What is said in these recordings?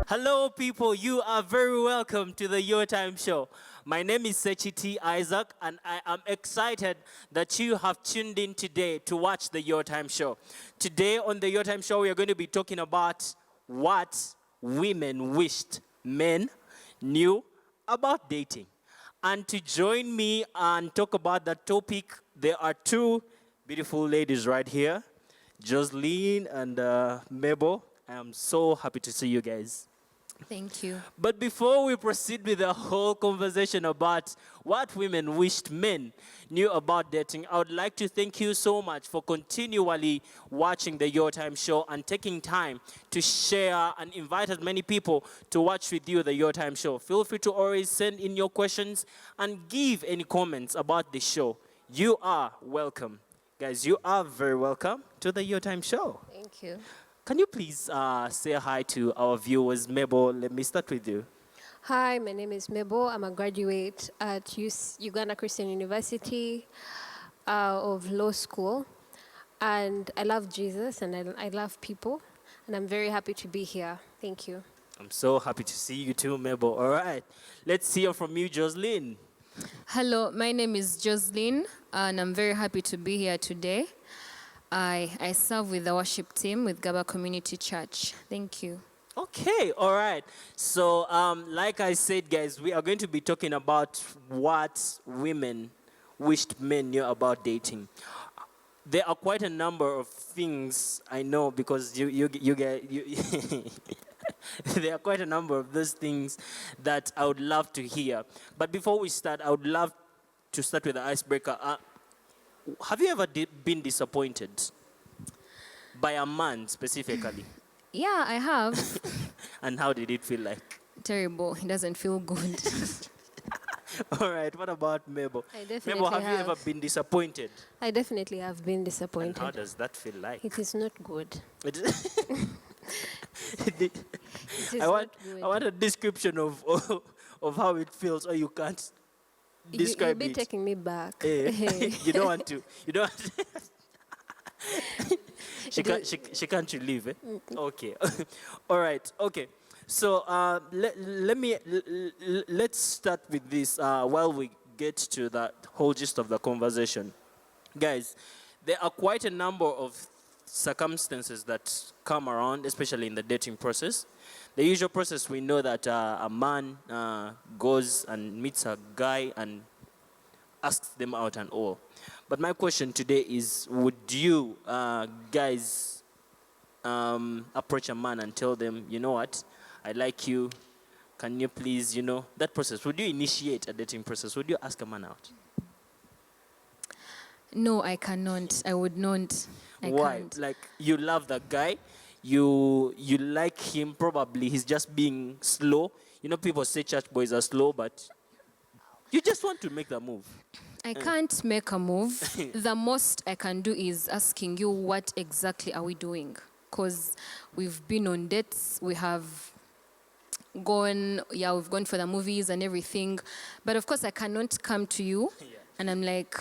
Hello, people. You are very welcome to the Your Time Show. My name is Sechiti Isaac, and I am excited that you have tuned in today to watch the Your Time Show. Today on the Your Time Show, we are going to be talking about what women wished men knew about dating. And to join me and talk about that topic, there are two beautiful ladies right here, Jocelyn and Mabel. I am so happy to see you guys. Thank you. But before we proceed with the whole conversation about what women wished men knew about dating, I would like to thank you so much for continually watching the Your Time Show and taking time to share and invite as many people to watch with you the Your Time Show. Feel free to always send in your questions and give any comments about the show. You are welcome. Guys, you are very welcome to the Your Time Show. Thank you. Can you please say hi to our viewers? Mabel, let me start with you. Hi, my name is Mabel. I'm a graduate at Uganda Christian University of Law School. And I love Jesus and I love people. And I'm very happy to be here. Thank you. I'm so happy to see you too, Mabel. All right, let's hear from you, Jocelyn. Hello, my name is Jocelyn, and I'm very happy to be here today. I serve with the worship team with Gaba Community Church. Thank you. Okay, all right. So, like I said, guys, we are going to be talking about what women wished men knew about dating. There are quite a number of things I know because you get there are quite a number of those things that I would love to hear. But before we start, I would love to start with the icebreaker. Have you ever been disappointed by a man specifically? Yeah, I have. And how did it feel like? Terrible. It doesn't feel good. All right, what about Mabel? I definitely Mabel, have you have. ever been disappointed? I definitely have been And disappointed. how does that feel like? It is not good. It- It is I want not good. I want a description of how it feels, or you can't You'll describe be it. taking me back. Eh, you don't want to. You don't. Want to. She can't relieve it. Okay. All right. Okay. So let's start with this while we get to that whole gist of the conversation, guys. There are quite a number of circumstances that come around, especially in the dating process. The usual process, we know that a man goes and meets a guy and asks them out and all. But my question today is, would you guys approach a man and tell them, you know what, I like you, can you please, that process? Would you initiate a dating process? Would you ask a man out? No, I cannot. I would not. I Why? can't. Like, you love that guy, you like him, probably he's just being slow. People say church boys are slow, but you just want to make the move. I can't make a move. The most I can do is asking you, what exactly are we doing? Because we've been on dates, we've gone for the movies and everything. But of course, I cannot come to you and I'm like,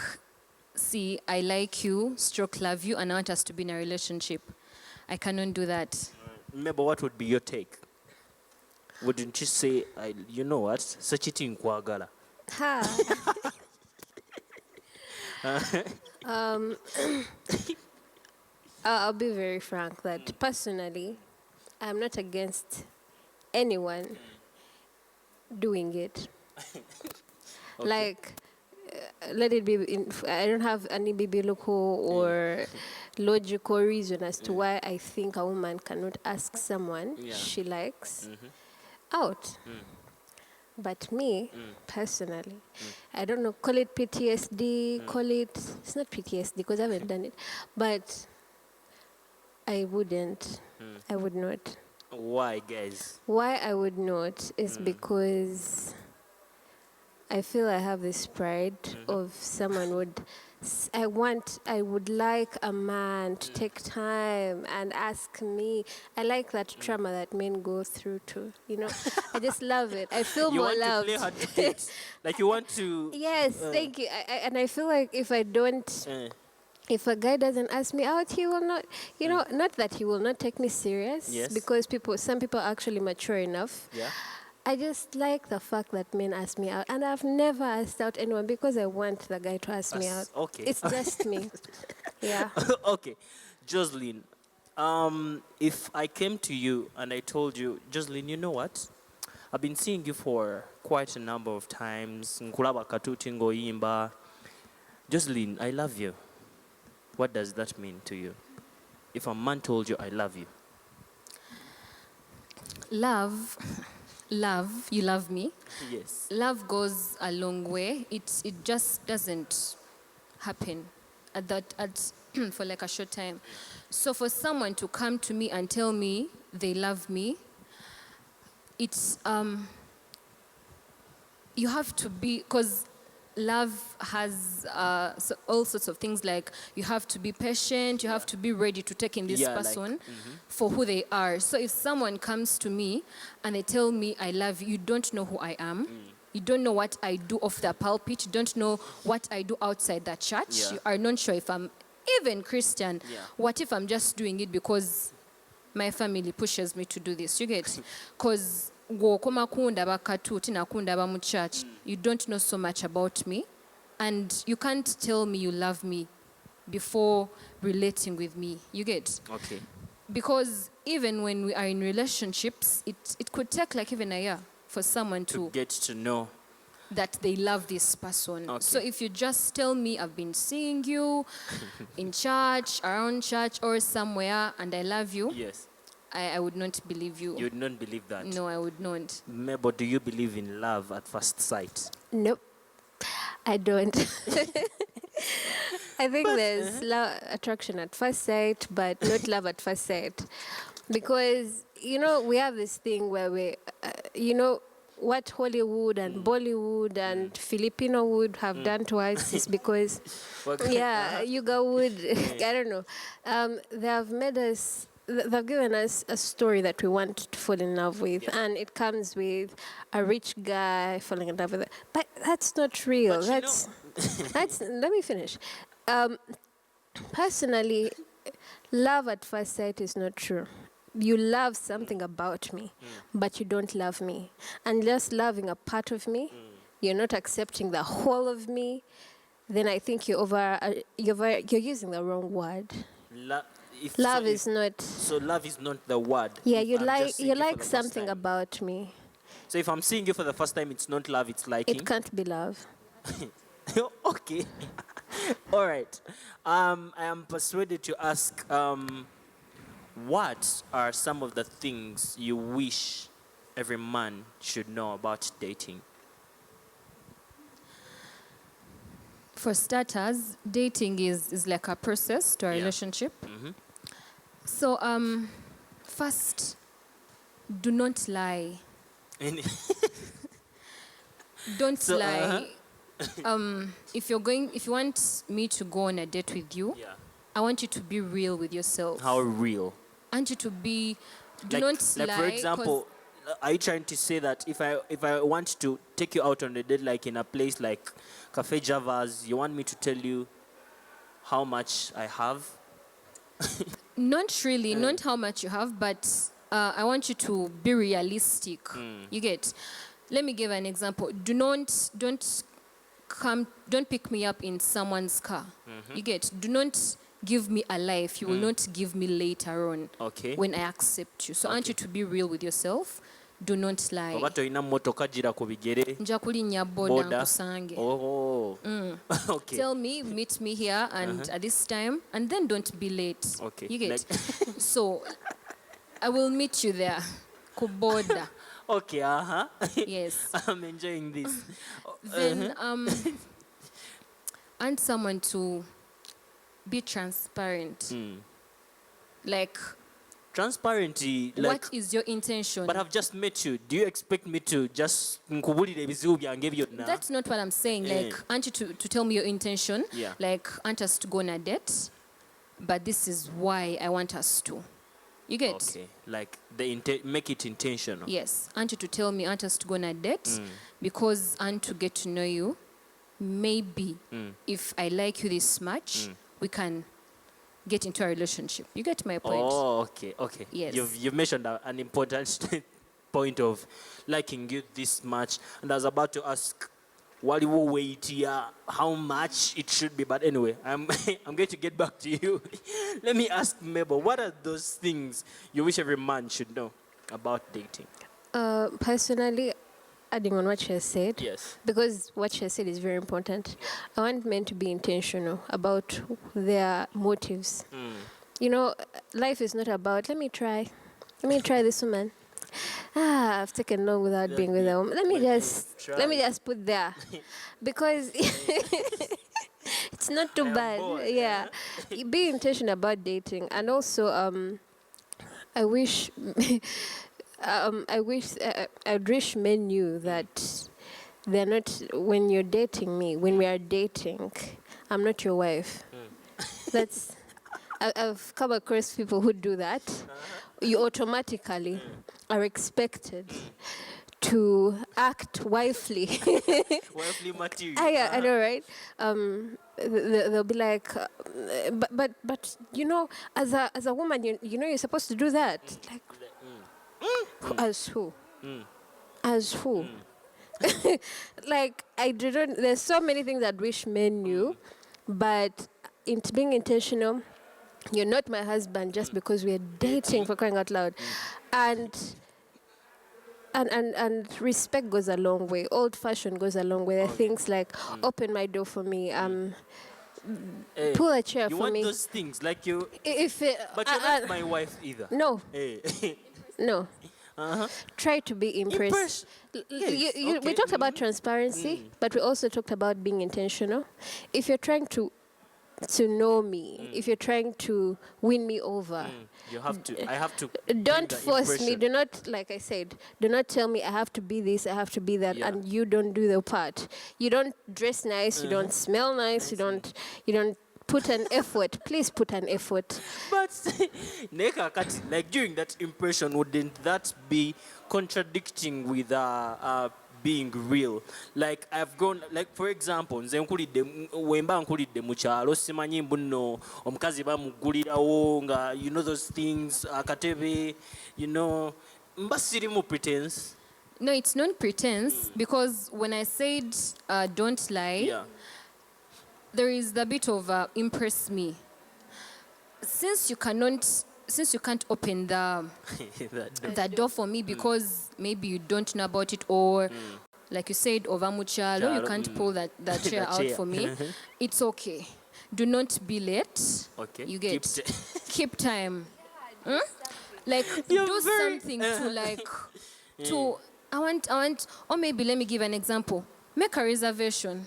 see, I like you, stroke love you, and I want us to be in a relationship. I cannot do that. Remember, what would be your take? Wouldn't you say, you know what, Sachiti Nkwagala? Ha. I'll be very frank that personally, I'm not against anyone doing it. Like, let it be. I don't have any biblical or logical reason as to why I think a woman cannot ask someone she likes out. But me, personally, I don't know, call it PTSD, it's not PTSD because I haven't done it, but I wouldn't. I would not. Why, guys? Why I would not is because I feel I have this pride of someone I would like a man to take time and ask me. I like that trauma that men go through too. I just love it. I feel You more want loved. to play hard to get. Like, you want to... Yes, thank you. And I feel like if I don't if a guy doesn't ask me out, he will not, not that he will not take me serious, Yes. because some people are actually mature enough. Yeah. I just like the fact that men ask me out, and I've never asked out anyone because I want the guy to ask me out. Okay. It's just me. Yeah. Okay. Jocelyn, if I came to you and I told you, Jocelyn, you know what? I've been seeing you for quite a number of times. Nkulaba katuti ngoyimba. Jocelyn, I love you. What does that mean to you? If a man told you, I love you. Love, you love me. Yes. Love goes a long way. It just doesn't happen for like a short time. So for someone to come to me and tell me they love me, it's you have to be, because love has all sorts of things, like you have to be patient, you have to be ready to take in this Yeah, like, person for who they are. So if someone comes to me and they tell me I love you, you don't know who I am. You don't know what I do off the pulpit. You don't know what I do outside the church. Yeah. You are not sure if I'm even Christian. Yeah. What if I'm just doing it because my family pushes me to do this? You get? Because gw'okoma kundaba katuuti nakundaba mu church, you don't know so much about me, and you can't tell me you love me before relating with me. You get? Okay. Because even when we are in relationships, it could take like even a year for someone To get to know. that they love this person. Okay. So if you just tell me I've been seeing you in church, around church, or somewhere, and I love you, Yes. I would not believe you. You would not believe that. No, I would not. Mabel, do you believe in love at first sight? Nope. I don't. I think there's attraction at first sight, but not love at first sight. Because, we have this thing where what Hollywood and Bollywood and Filipino would have done to us is because, Yuga would, I don't know, they have made us, they've given us a story that we want to fall in love with, and it comes with a rich guy falling in love with it. But that's not real. But That's let me finish. Personally, love at first sight is not true. You love something about me, but you don't love me. And just loving a part of me, you're not accepting the whole of me, then I think you're using the wrong word. Love is not. So love is not the word. Yeah, If you I'm just seeing you for like the first something time. about me. So if I'm seeing you for the first time, it's not love, it's liking. It can't be love. Okay. All right. I am persuaded to ask, what are some of the things you wish every man should know about dating? For starters, dating is like a process to a Yeah. relationship. So, first, do not lie. And Don't So, lie. If you want me to go on a date with you, yeah. I want you to be real with yourself. How real? I want you to be. Do like, not like lie. for 'cause example, are you trying to say that if I want to take you out on a date, like in a place like Cafe Java's, you want me to tell you how much I have? not really, not how much you have, but I want you to be realistic. You get. Let me give an example. Don't pick me up in someone's car. You get. Do not give me a lie if you will not give me later on. Okay. When I accept you. So I want you to be real with yourself. Do not lie. Oba toyina mmotoka gira ku bigere. Nja kulinnya boda Boda. nkusange. Oh. Okay. Tell me, meet me here and at this time, and then don't be late. Okay. You get. Like- So I will meet you there. Kuboda. Okay. Yes. I'm enjoying this. Then I want someone to be transparent. Like, Transparency. Like, what is your intention? but I've just met you. Do you expect me to just nkubulire ebizibu byange byonna? That's not what I'm saying. Like, I want you to tell me your intention. Yeah. Like, I want us to go on a date, but this is why I want us to. You get? Okay. Like make it intentional. Yes. I want you to tell me I want us to go on a date because I want to get to know you. Maybe if I like you this much, we can get into a relationship. You get my point? Oh, okay, okay. Yes. You've mentioned an important point of liking you this much, and I was about to ask, what you will wait here, how much it should be, but anyway, I'm I'm going to get back to you. Let me ask Mabel, what are those things you wish every man should know about dating? Personally, adding on what she has said, Yes. because what she has said is very important, I want men to be intentional about their motives. You know, life is not about, let me try this woman. I've taken long without being with a woman. Let me just put there. Because it's not too I am bad. bored, Yeah. Be intentional about dating. And also, I wish I'd wish men knew that they're not, when you're dating me, when we are dating, I'm not your wife. That's, I've come across people who do that. You automatically are expected to act wifely. Wifely material. I know, right? They'll be like, but you know, as a woman, you know, you're supposed to do that. Like, as who? As who? Like, I didn't. There's so many things I wish men knew, but being intentional. You're not my husband just because we're dating, for crying out loud, and respect goes a long way. Old fashioned goes a long way. There are things like open my door for me. Hey, Pull a chair you for want me. those things, like you, If it, but you're not my wife either. no, Hey. no. Try to be impressed. Yes, We okay, talked about transparency, but we also talked about being intentional. If you're trying to know me, if you're trying to win me over, You have to. I have to. bring don't the force me. impression. Do not, like I said, do not tell me I have to be this, I have to be that, Yeah. and you don't do the part. You don't dress nice, you don't smell nice, you don't put an effort. Please put an effort. But Neka Kati, like during that impression, wouldn't that be contradicting with being real? Like I've gone, like for example, nze nkulidde wemba nkulidde mu kyalo simanyi mbu nno omukazi bamugulirawo nga you know those things akatebe, you know, mba sirimu pretense. No, it's not pretense because when I said don't lie, Yeah. there is the bit of impress me. Since you can't open the door for me because maybe you don't know about it, or like you said, over muchalo, you can't pull that chair out chair. for me. It's okay. Do not be late. Okay. You get Keep keep time. Like You're do very- something to like to I want or maybe let me give an example. Make a reservation.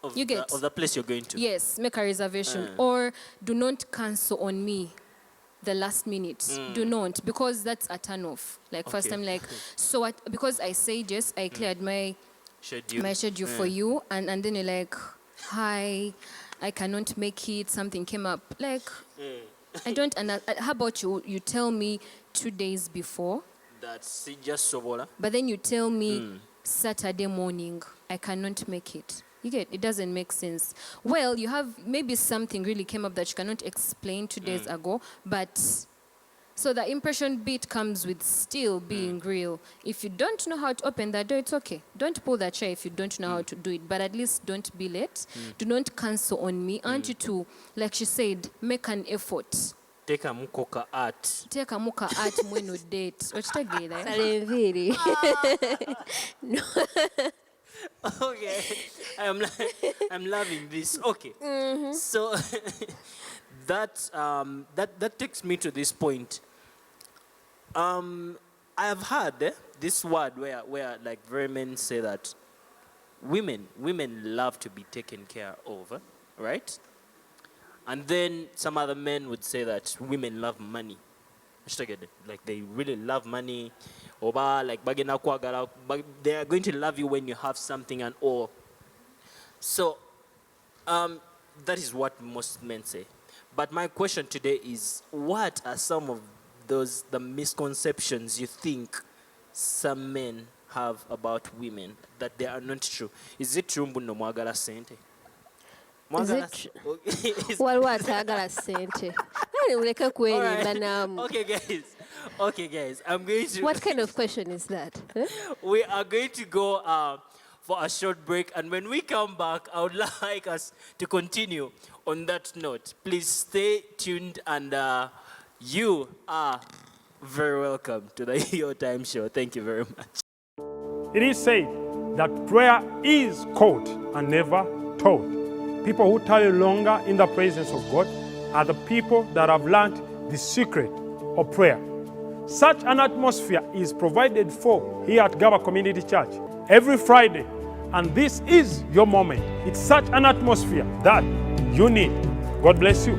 of, You get- of the place you're going to. Yes, make a reservation. Or do not cancel on me the last minute. Do not, because that's a turn off. Like first Okay. time, like, so what, because I said yes, I cleared my schedule for you, and then you're like, hi, I cannot make it, something came up. Like, I don't, and how about you tell me 2 days before, That's just sobola. but then you tell me Saturday morning, I cannot make it. You get, it doesn't make sense. Well, you have, maybe something really came up that you cannot explain 2 days ago, but so the impression bit comes with still being real. If you don't know how to open that door, it's okay. Don't pull that chair if you don't know how to do it, but at least don't be late. Do not cancel on me. I want you to, like she said, make an effort. Take a mukoka art. Take a muka at mweno date. Okitegeera, eh? Salenviri. Okay, I'm loving this. Okay, so that takes me to this point. I have heard this word where like very men say that women love to be taken care of, right? And then some other men would say that women love money. Like they really love money. Oba like bagena kwagala, they are going to love you when you have something and all. So that is what most men say. But my question today is, what are some of the misconceptions you think some men have about women that they are not true? Is it true mbuno mwagala sente? Mwagala- it Is- waliwo atayagala ssente ani muleke All kwerimba right. naamu. Okay, guys. I'm going to. What kind of question is that? Huh? We are going to go for a short break, and when we come back, I would like us to continue on that note. Please stay tuned, and you are very welcome to the Your Time Show. Thank you very much. It is said that prayer is caught and never told. People who tarry longer in the presence of God are the people that have learned the secret of prayer. Such an atmosphere is provided for here at Gaba Community Church every Friday, and this is your moment. It's such an atmosphere that you need. God bless you.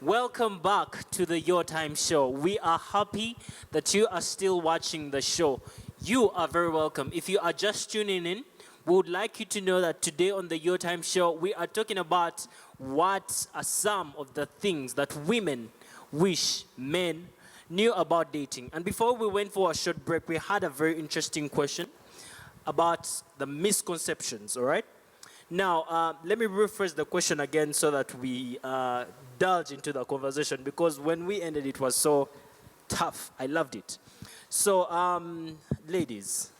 Welcome back to the Your Time Show. We are happy that you are still watching the show. You are very welcome. If you are just tuning in, we would like you to know that today on the Your Time Show, we are talking about what are some of the things that women wish men knew about dating. And before we went for a short break, we had a very interesting question about the misconceptions, all right? Now, let me rephrase the question again so that we indulge into the conversation, because when we ended, it was so tough. I loved it. So, ladies,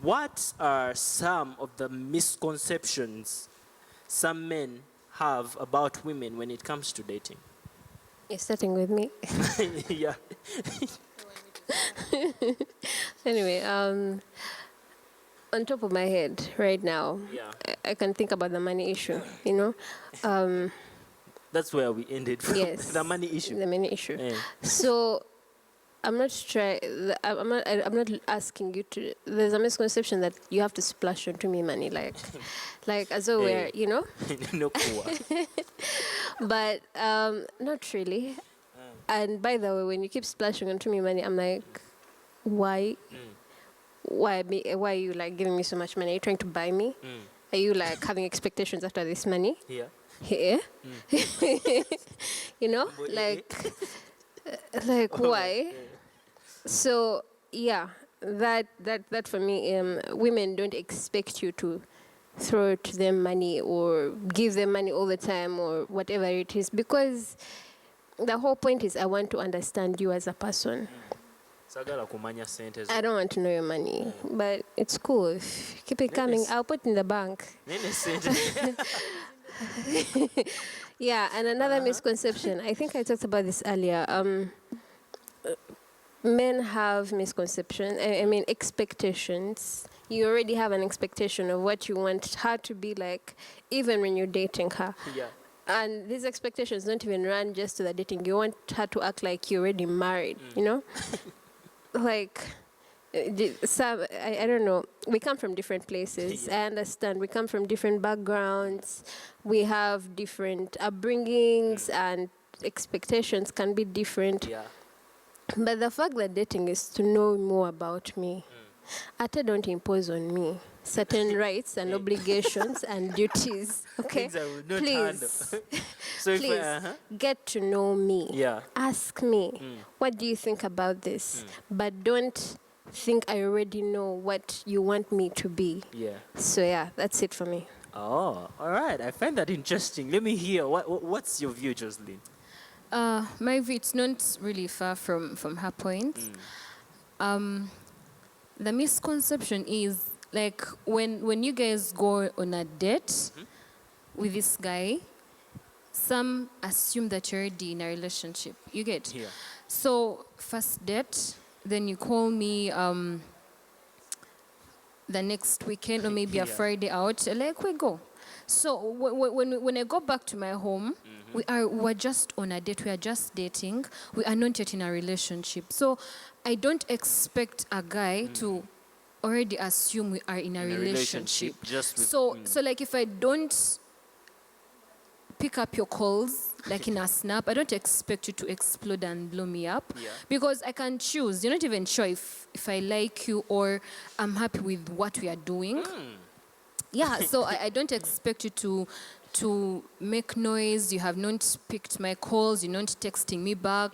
what are some of the misconceptions some men have about women when it comes to dating? You're starting with me. Yeah. Anyway, on top of my head right now, Yeah. I can think about the money issue, you know? That's where we ended from. Yes. The money issue. The money issue. Yeah. So I'm not I'm not asking you to. There's a misconception that you have to splash onto me money, like as though we're, Hey. you know. No poor. But not really. And by the way, when you keep splashing onto me money, I'm like, why? Why are you like giving me so much money? Are you trying to buy me? Are you like having expectations after this money? Yeah. Yeah. You know, like why? So yeah, that for me, women don't expect you to throw to them money or give them money all the time or whatever it is, because the whole point is I want to understand you as a person. Sagala kumanya sente zo. I don't want to know your money, but it's cool. If you keep it coming, I'll put it in the bank. Nene sente. Yeah, and another misconception. I think I talked about this earlier. Men have misconceptions. I mean, expectations. You already have an expectation of what you want her to be like, even when you're dating her. Yeah. And these expectations don't even run just to the dating. You want her to act like you're already married, you know? Like, some, I don't know. We come from different places. I understand. We come from different backgrounds. We have different upbringings, and expectations can be different. Yeah. But the fact that dating is to know more about me, Ate don't impose on me certain rights and obligations and duties. Okay, Things I will not please, So if please get to know me. Yeah. Ask me, what do you think about this? But don't think I already know what you want me to be. Yeah. So yeah, that's it for me. Oh, all right. I find that interesting. Let me hear. What's your view, Jocelyn? My view, it's not really far from her point. The misconception is like when you guys go on a date with this guy, some assume that you're already in a relationship. You get? Yeah. So first date, then you call me the next weekend or maybe a Yeah. Friday out, like we go. So when I go back to my home, we're just on a date. We are just dating. We are not yet in a relationship. So I don't expect a guy to already assume we are in a relationship. Just with, So like if I don't pick up your calls like in a snap, I don't expect you to explode and blow me up. Yeah. Because I can choose. You're not even sure if I like you or I'm happy with what we are doing. Yeah, so I don't expect you to to make noise. You have not picked my calls. You're not texting me back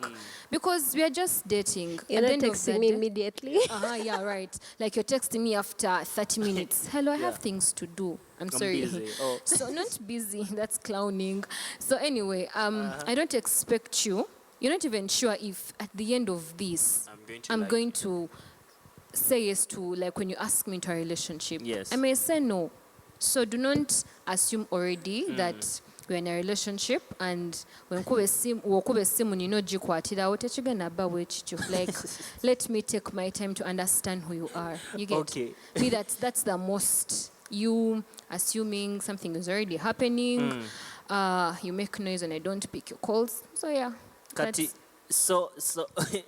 because we are just dating. You're At the not end of texting the me day- immediately. Yeah, right. Like you're texting me after 30 minutes. Hello, I have Yeah. things to do. I'm sorry. busy. Oh. So not busy. That's clowning. So anyway, I don't expect you. You're not even sure if at the end of this, I'm going to like to say yes to, like when you ask me into a relationship. Yes. I may say no. So do not assume already that we're in a relationship and when wokuba essimu nina ogikwatirawo tekigenda bba bwe kityo. Like let me take my time to understand who you are. You get Okay. me? That's the most you assuming something is already happening. You make noise and I don't pick your calls. So yeah. Kati, that's- so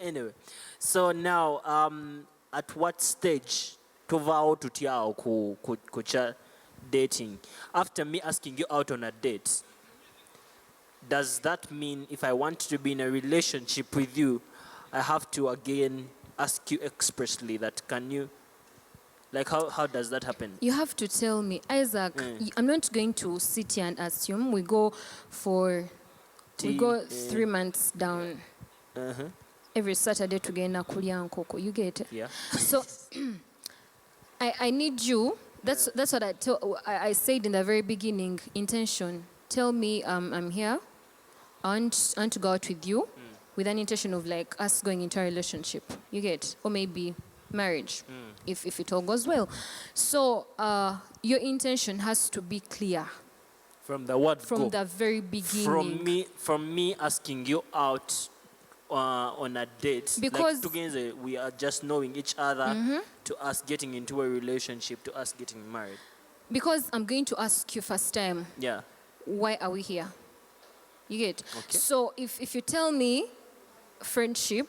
anyway, so now at what stage tovaawo tutyawo ku cha dating? After me asking you out on a date, does that mean if I want to be in a relationship with you, I have to again ask you expressly that can you, like how does that happen? You have to tell me, Isaac. I'm not going to sit here and assume. We go 3 months down. Uh-huh. Every Saturday tugenda kulya nkoko. You get it? Yeah. So I need you. That's what I said in the very beginning. Intention. Tell me I'm here. I want to go out with you with an intention of like us going into a relationship. You get? Or maybe marriage if it all goes well. So your intention has to be clear From the word from go. the very beginning. From me asking you out on a date, Because- like together we are just knowing each other, to us getting into a relationship, to us getting married. Because I'm going to ask you first time, Yeah. why are we here? You get? Okay. So if you tell me friendship,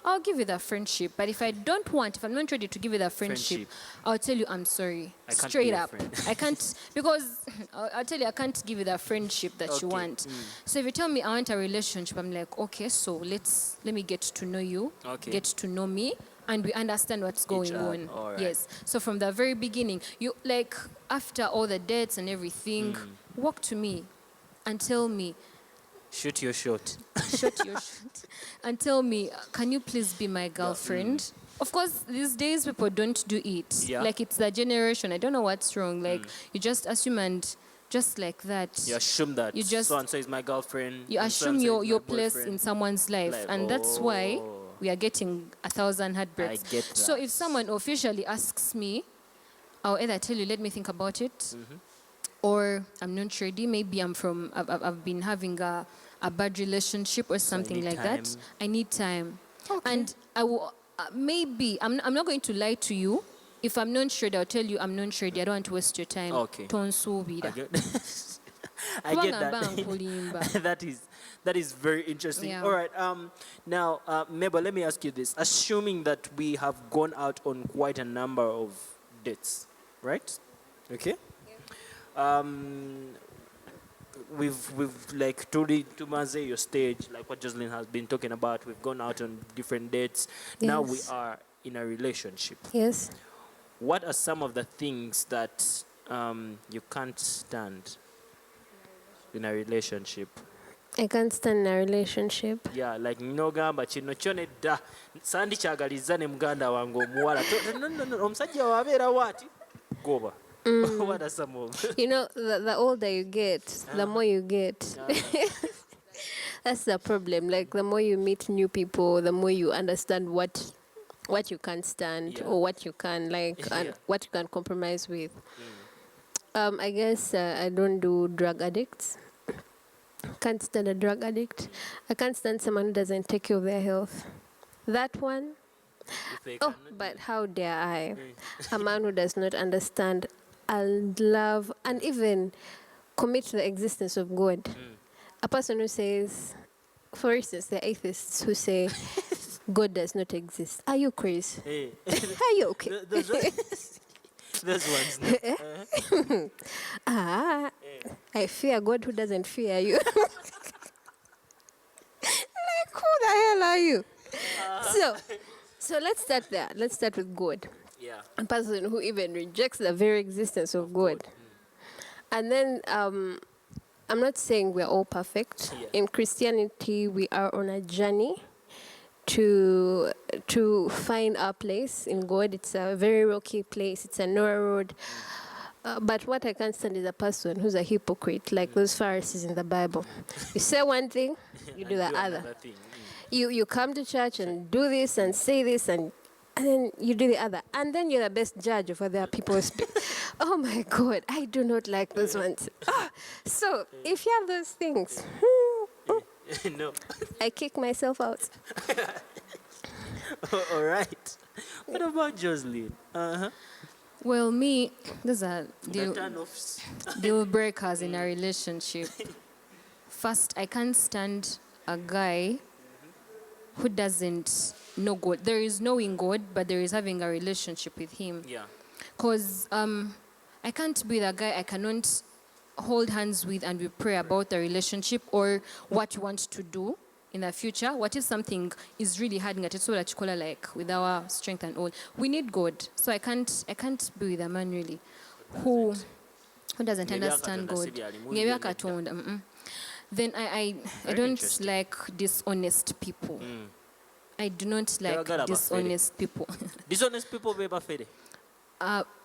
I'll give you that friendship. But if I don't want, if I'm not ready to give you that friendship, I'll tell you I'm sorry. I can't Straight be a up. friend. I can't, because I'll tell you I can't give you that friendship that you Okay. want. So if you tell me I want a relationship, I'm like, okay, so let me get to know you, Okay. get to know me, and we understand what's going other. on. All right. Yes. So from the very beginning, you like after all the dates and everything, walk to me and tell me, Shoot your shot. shut your shit, and tell me, can you please be my girlfriend? Of course, these days people don't do it. Yeah. Like it's the generation. I don't know what's wrong. Like you just assume and just like that. You assume that You just- so and so is my girlfriend. You and so assume and so is your my place boyfriend. in someone's life, and that's why Oh. we are getting 1,000 heartbreaks. I get So that. if someone officially asks me, I'll either tell you, let me think about it, Mm-hmm. or I'm not ready. Maybe I've been having a bad relationship or something need like that. time. I need time, and I will maybe I'm not going to lie to you. If I'm not ready, I'll tell you I'm not ready. I don't want to waste your time. Okay. Tonsuubira. I get, I get Kubanga mba that. nkulimba. that is very interesting. Yeah. All right. Now, Mabel, let me ask you this. Assuming that we have gone out on quite a number of dates, right? Okay. We've like to Maze your stage, like what Jocelyn has been talking about. We've gone out on different dates. Now we Yes. are in a relationship. Yes. What are some of the things that you can't stand in a relationship? I can't stand a relationship. Yeah, like nogamba kino kyo nedda sandikyagaliza ne muganda wange omuwala no, omusajja wabeera waati goba. What are some of You know, the older you get, the more you get. That's the problem. Like the more you meet new people, the more you understand what you can stand Yeah. or what you can like and Yeah. what you can compromise with. I guess I don't do drug addicts. Can't stand a drug addict. I can't stand someone who doesn't take care of their health. That one. if they Oh, cannot- but how dare I? A man who does not understand and love and even commit to the existence of God. A person who says, for instance, the atheists who say God does not exist. Are you crazy? Hey. Are you okay? Those ones. No. I fear God who doesn't fear you. Like, who the hell are you? So let's start there. Let's start with God. Yeah. A person who even rejects the very existence of God. And then I'm not saying we're all perfect. Yeah. In Christianity, we are on a journey to find our place in God. It's a very rocky place. It's a narrow road. But what I can't stand is a person who's a hypocrite, like those Pharisees in the Bible. You say one thing, you do the And other. another thing. You come to church and do this and say this and then you do the other. And then you're the best judge of other people's speak. Oh my God, I do not like those ones. So if you have those things, No. I kick myself out. All right. What about Jocelyn? Well, me, those are The turn-offs. deal breakers in a relationship. First, I can't stand a guy who doesn't know God. There is knowing God, but there is having a relationship with Him. Yeah. Because I can't be the guy I cannot hold hands with and we pray about the relationship or what you want to do in the future. What if something is really hard at so that you like with our strength and all? We need God. So I can't be with a man really who doesn't Maybe understand akatonda God. si byali, Maybe mungu akatonda, Then I Very don't interesting. like dishonest people. I do not like Tewagala bafere. dishonest people. Dishonest people be bafere.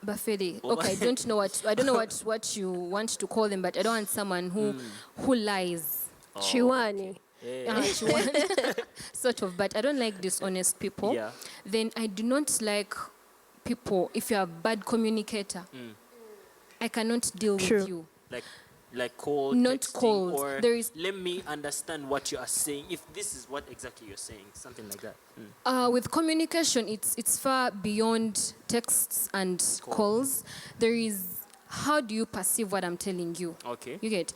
Bafedi. Oh, Okay, I don't know what you want to call them, but I don't want someone who lies. Chiwani. Sort of, but I don't like dishonest people. Yeah. Then I do not like people, if you're a bad communicator, I cannot deal True. with you. Like cold, Not texting, cold. or There is- let me understand what you are saying. If this is what exactly you're saying, something like that. With communication, it's far beyond texts and calls. There is, how do you perceive what I'm telling you? Okay. You get?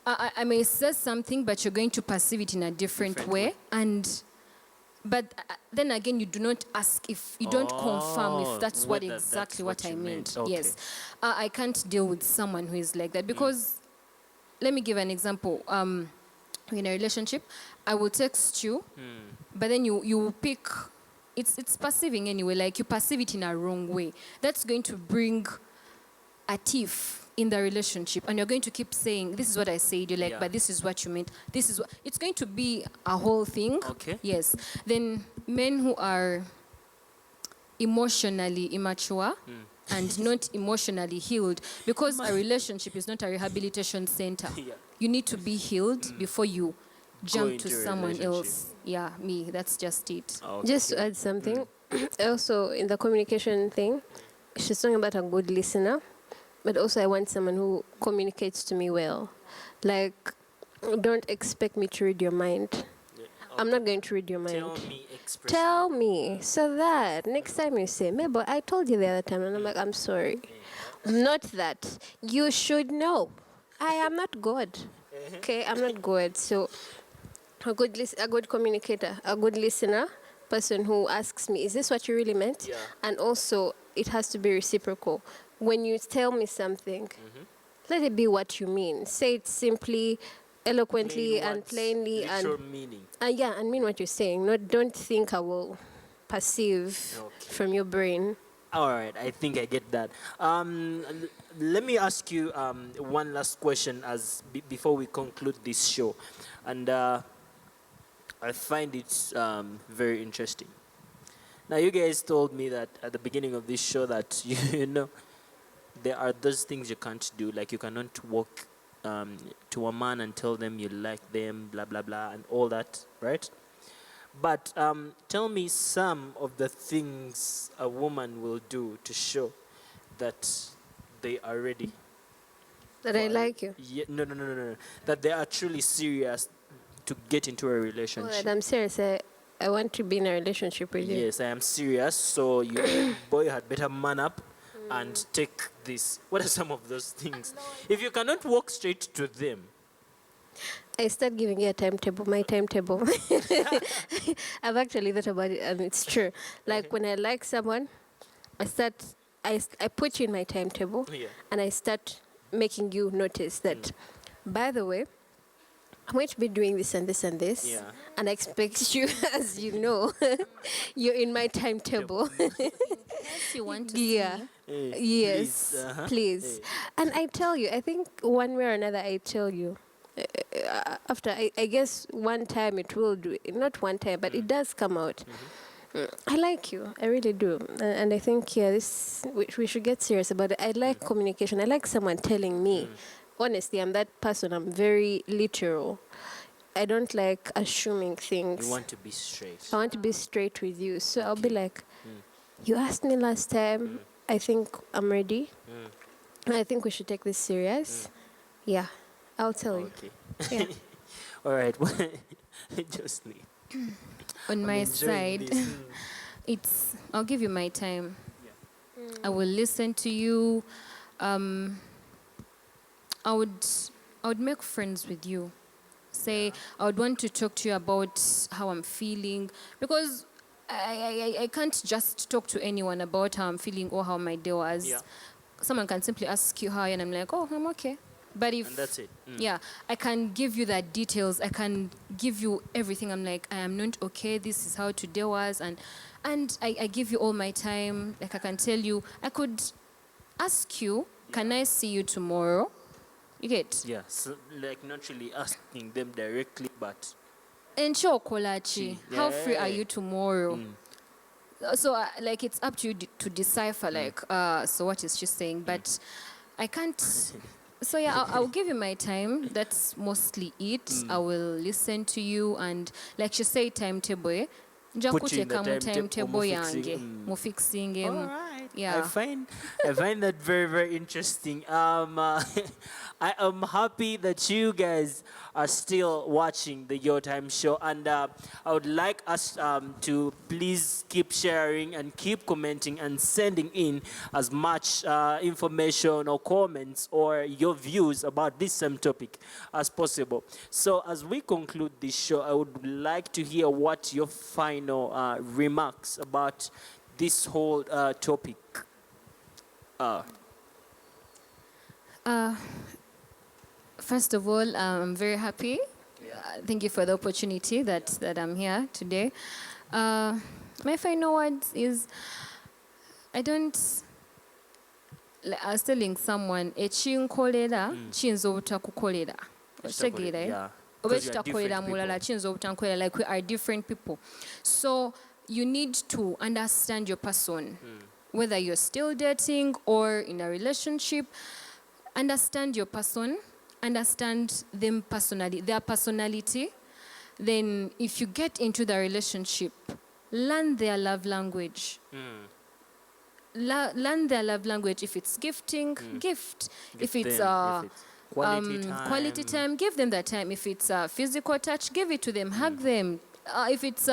I may say something, but you're going to perceive it in a different way. But then again, you do not ask if you don't confirm if that's what whether exactly that's what what I you meant. meant. Okay. Yes, I can't deal with someone who is like that because. Let me give an example. In a relationship, I will text you, but then you pick. It's perceiving anyway. Like you perceive it in a wrong way. That's going to bring a tiff in the relationship, and you're going to keep saying, "This is what I said." You're like, Yeah. "But this is what you meant. This is what." It's going to be a whole thing. Okay. Yes. Then men who are emotionally immature and not emotionally healed, because a relationship is not a rehabilitation center. Yeah. You need to be healed before you jump to into a someone relationship. else. Yeah, me, that's just it. Okay. Just to add something, also in the communication thing, she's talking about a good listener, but also I want someone who communicates to me well. Like, don't expect me to read your mind. I'm not going to read your mind. Tell me express. Tell me so that next time you say, "Mabel, I told you the other time," and I'm like, "I'm sorry." Not that. You should know. I am not God. Okay, I'm not God. So a good communicator, a good listener, person who asks me, "Is this what you really meant?" Yeah. And also, it has to be reciprocal. When you tell me something, let it be what you mean. Say it simply, eloquently, Plain and words, plainly, literal and meaning. yeah, and mean what you're saying. Don't think I will perceive Okay. from your brain. All right, I think I get that. Let me ask you one last question before we conclude this show, and I find it very interesting. Now, you guys told me that at the beginning of this show that you know there are those things you can't do, like you cannot walk to a man and tell them you like them, blah blah blah, and all that, right? But tell me some of the things a woman will do to show that they are ready. That I like you. Yeah, no. That they are truly serious to get into a Oh, relationship. that I'm serious. I want to be in a relationship with you. Yes, I am serious. So you boy had better man up and take this. What are some of those things? If you cannot walk straight to them, I start giving you a timetable, my timetable. I've actually thought about it, and it's true. Like when I like someone, I put you in my timetable, Yeah. and I start making you notice that, by the way, I'm going to be doing this and this and this, Yeah. and I expect you, as you know, you're in my timetable. Yes, you want to Yeah. see. Yes, please, please. And I tell you, I think one way or another, I tell you, after I guess one time it will do it. Not one time, but it does come out. I like you. I really do. And I think, yeah, we should get serious about it. I like communication. I like someone telling me. Honestly, I'm that person. I'm very literal. I don't like assuming things. You want to be straight. I want to be straight with you. So I'll be like, you asked me last time. I think I'm ready. I think we should take this serious. Yeah, I'll tell you. Okay. Yeah. All right. Jocelyn. On my enjoying side, this. I'll give you my time. I will listen to you. I would make friends with you. Say, I would want to talk to you about how I'm feeling, because I can't just talk to anyone about how I'm feeling or how my day was. Yeah. Someone can simply ask you how, and I'm like, oh, I'm okay. But if And that's it. yeah, I can give you the details. I can give you everything. I'm like, I am not okay. This is how today was, and I give you all my time. Like, I can tell you. I could ask you, can I see you tomorrow? You get? Yeah. So, like, not really asking them directly, but And sure, Kolachi, how free are Yeah. you tomorrow? So, like, it's up to you to decipher, like, so what is she saying? But I can't. So, yeah, I'll give you my time. That's mostly it. I will listen to you. And, like she said, timetable. Eh? Nja Put you in the kuteeka mu timetable, timetable mufixing, yange. Mufixing. all right. Yeah. I find that very, very interesting. I am happy that you guys are still watching the Your Time show, and I would like us to please keep sharing and keep commenting and sending in as much information or comments or your views about this same topic as possible. So as we conclude this show, I would like to hear what your final remarks about this whole topic. First of all, I'm very happy. Thank you for the opportunity that I'm here today. My final words is, I was telling someone, ekinkolera kiyinza obutakukolera. Otegeera, eh? Yeah. Oba 'Cause you are ekitakolera different mulala people. kiyinza obutankolera, like we are different people. So you need to understand your person, whether you're still dating or in a relationship. Understand your person, understand them personally, their personality. Then if you get into the relationship, learn their love language. Learn their love language. If it's gifting, gift. If Give it's them, if it's quality time, give them that time. If it's physical touch, give it to them, hug them. If it's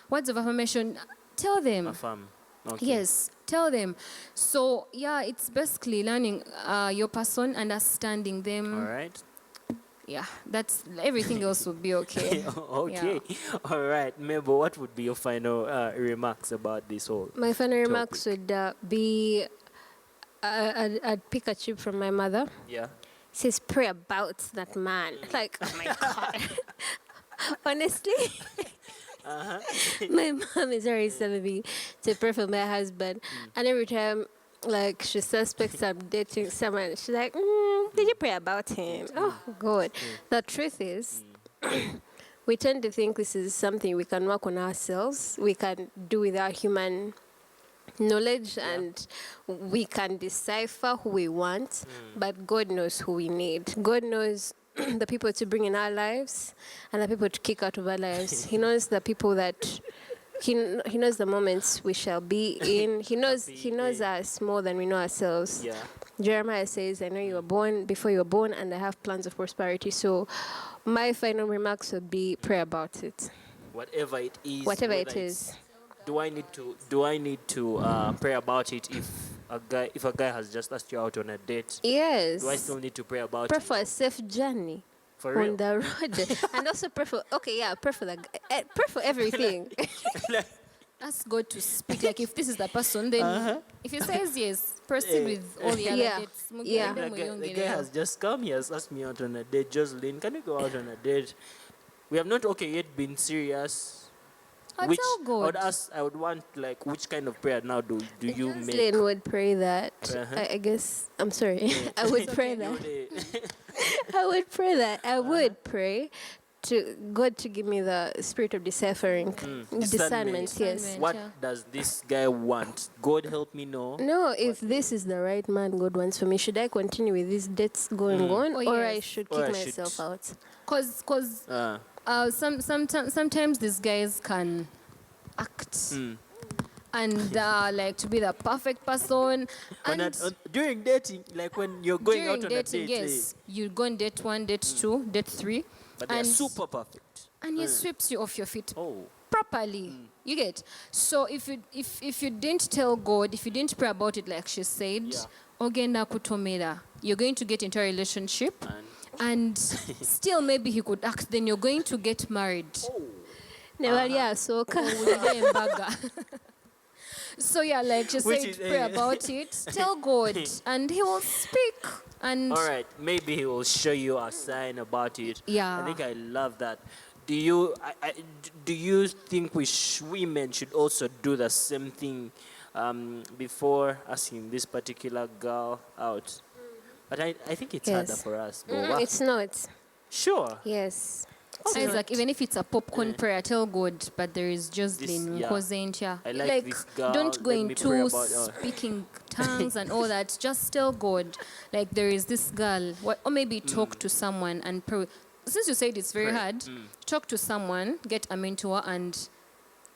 words of affirmation, tell them. Affirm. Okay. Yes, tell them. So yeah, it's basically learning your person, understanding them. All right. Yeah, that's everything else will be okay. Okay. All right. Mabel, what would be your final remarks about this whole? My final remarks would be I'd pick a chip from my mother. Yeah. Says pray about that man. Like, oh my God. Honestly, my mom is always telling me to pray for my husband. And every time, like, she suspects I'm dating someone, she's like, did you pray about him? Oh, God. The truth is, we tend to think this is something we can work on ourselves, we can do with our human knowledge, and we can decipher who we want, but God knows who we need. God knows the people to bring in our lives and the people to kick out of our lives. He knows the people that he knows the moments we shall be in. He knows us more than we know ourselves. Yeah. Jeremiah says, I know you were born before you were born, and I have plans of prosperity. So my final remarks would be pray about it. Whatever it is. Whatever it whether is. it's- Do I need to pray about it if a guy has just asked you out on a date? Yes. Do I still need to pray about Pray it? for a safe journey For real? on the road. And also pray for, pray for pray for everything. Ask God to speak. Like, if this is the person, then if he says yes, proceed with all the other Yeah. dates. Yeah. The guy has just come. He has asked me out on a date. Jocelyn, can we go out on a date? We have not yet been serious. Oh, Which tell God. I would want, like, which kind of prayer now do you make? Jocelyn would pray that. Uh-huh. I guess, I'm sorry. I would pray You that. would, I I would pray that. I would pray to God to give me the spirit of deciphering, discernment. Yes. What Yeah. does this guy want? God help me know. No, if this is the right man God wants for me, should I continue with these dates going on, Oh, or I yes. should Or kick I should- myself out? Because sometimes these guys can act and like to be the perfect person. When And during dating, like when you're going during out on dating, a date, yes, you go on date 1, date 2, date 3, but they're and super perfect. and he sweeps you off your feet Oh, properly. You get. So if you didn't tell God, if you didn't pray about it like she said, Yeah. ogenda kutomera, you're going to get into a relationship, and still maybe he could act. Then you're going to get married. Never yasoka. Owulire embaga. So yeah, like she Which said, is, pray about it, tell God, and He will speak. And all right. Maybe he will show you a sign about it. Yeah. I think I love that. Do you think women should also do the same thing before asking this particular girl out? But I think it's harder Yes. for us. But what? It's not. Sure. Yes. Isaac, even if it's a popcorn prayer, tell God, but there is Jocelyn yeah. Nkozentia. I like this girl, don't go let me pray into about her. speaking tongues and all that. Just tell God, like there is this girl, or maybe talk to someone and pray. Since you said it's very Pray. hard, talk to someone, get a mentor, and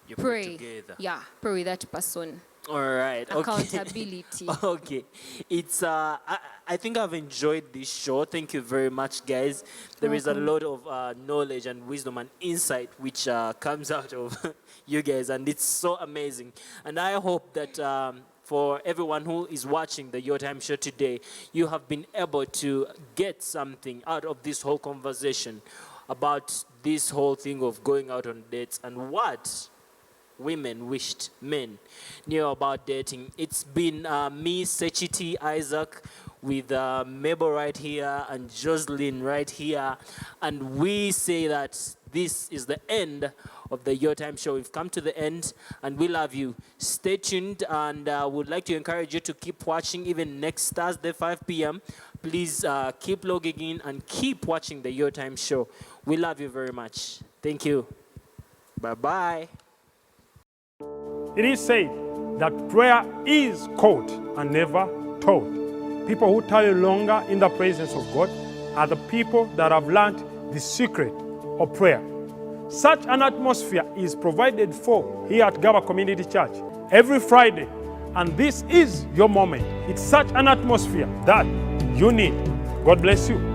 You pray. together. Yeah, pray with that person. All right. Okay. Accountability. Okay, it's I think I've enjoyed this show. Thank you very much, guys. There is a lot of knowledge and wisdom and insight which comes out of you guys, and it's so amazing. And I hope that for everyone who is watching the Your Time Show today, you have been able to get something out of this whole conversation about this whole thing of going out on dates and what women wished men knew about dating. It's been me, Sechiti Isaac, with Mabel right here and Jocelyn right here. And we say that this is the end of the Your Time Show. We've come to the end and we love you. Stay tuned, and would like to encourage you to keep watching even next Thursday, 5 p.m. Please keep logging in and keep watching the Your Time Show. We love you very much. Thank you. Bye-bye. It is said that prayer is caught and never taught. People who tarry longer in the presence of God are the people that have learned the secret of prayer. Such an atmosphere is provided for here at Gaba Community Church every Friday, and this is your moment. It's such an atmosphere that you need. God bless you.